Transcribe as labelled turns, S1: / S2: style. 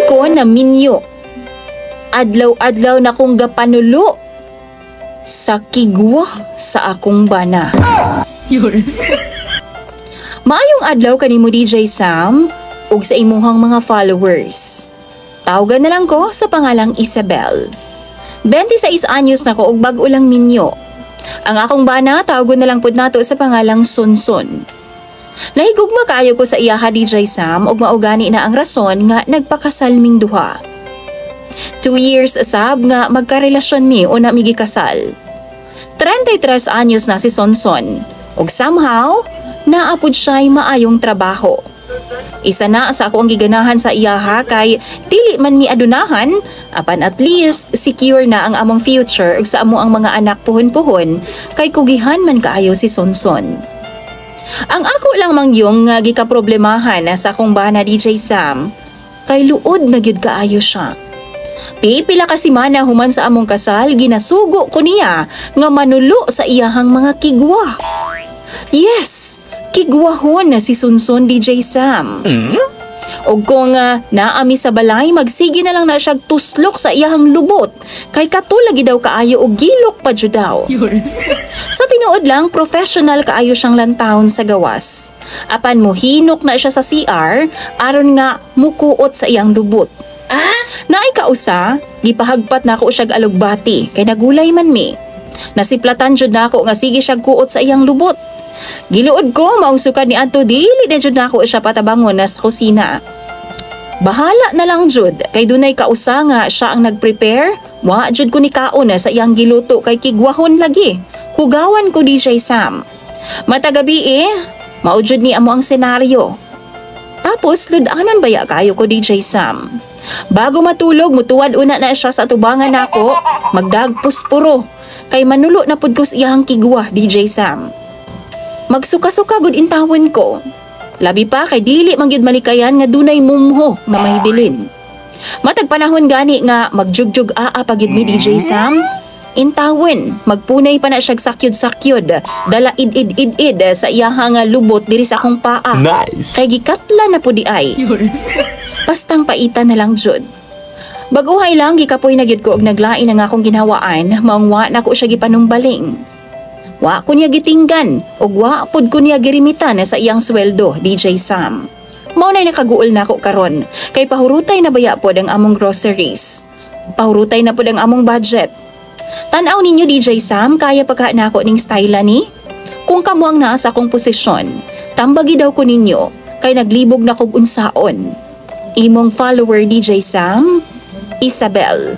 S1: ko na minyo. Adlaw-adlaw na kong gapanulo sa kigwa sa akong bana. Maayong adlaw kanimo DJ Sam ug sa imuhang mga followers. Tawagan na lang ko sa pangalang Isabel. 26 anyos na ko ug bag-o lang minyo. Ang akong bana tawagon na lang pud nato sa pangalang Sonson. Nahigugma kaayo ko sa iyaha DJ Sam ug maugani na ang rason nga nagpakasal ming duha. 2 years sab nga magkarelasyon mi una mi gikasal. 33 anyos na si Sonson ug somehow naapod siya'y maayong trabaho. Isa na sa ako ang giganahan sa iyaha kay dili man mi adunahan apan at least secure na ang among future ug sa amo ang mga anak puhon-puhon kay kugihan man kaayo si Sonson. Ang ako lang mangyong nga gikaproblemahan sa akong bana DJ Sam kay luod na gyud kaayo siya. Pipila ka semana human sa among kasal ginasugo ko niya nga manulo sa iyahang mga kigwa. Yes, kigwahon na si Sonson DJ Sam. Og kung naami sa balay magsige na lang na siya tuslok sa iyahang lubot kay katulagi daw kaayo og gilok pa jud daw. Sa tinuod lang professional kaayo siyang lantawon sa gawas. Apan mohinok na siya sa CR aron nga mukuot sa iyang lubot. Naay kausa, gipahagpat na ako siyag alugbati kay nagulay man mi. Nasiplatan jud nako nga sige siyag kuot sa iyang lubot. Giluod ko maong sukad ni adto dili na jud nako siya patabangon na sa kusina. Bahala na lang jud kay dunay kausa nga siya ang nagprepare, wa jud ko ni kaon na sa iyang giluto kay kigwahon lagi. Hugawan ko DJ Sam. Matagabi mao jud ni amo ang senaryo. Tapos ludanon baya kayo ko DJ Sam. Bago matulog mutuwad una na siya sa tubangan nako, magdagpos puro kay manulo na pud ko sa iyang kigwa DJ Sam. Magsuka-suka gud intawon ko. Labi pa kay dili man gyud malikayan nga dunay mumho nga mahibilin. Matag panahon gani nga magjugjug pagid mi DJ Sam. Intawon, magpunay pa na siyag sakyod-sakyod, dala id-id-id-id sa iyahang lubot diri sa akong paa.
S2: Nice.
S1: Kay gikatla na pud di ay. Pastang paitan na lang jud. Baguhay lang gikapoy na gyud ko og naglain ang akong ginhawaan, maong wa na ko siya gipanumbaling. Wa ko niya gitinggan ug wa pud ko niya girimitan sa iyang sweldo, DJ Sam. Mao nay nakaguol na ako karon, kay pahurutay na baya pod ang among groceries. Pahurutay na pod ang among budget. Tan-aw ninyo DJ Sam, kaya pagka na ako ning style ni? Kung kamo ang naa sa akong posisyon, tambagi daw ko ninyo, kay naglibog na kog unsaon. Imong follower DJ Sam, Isabel.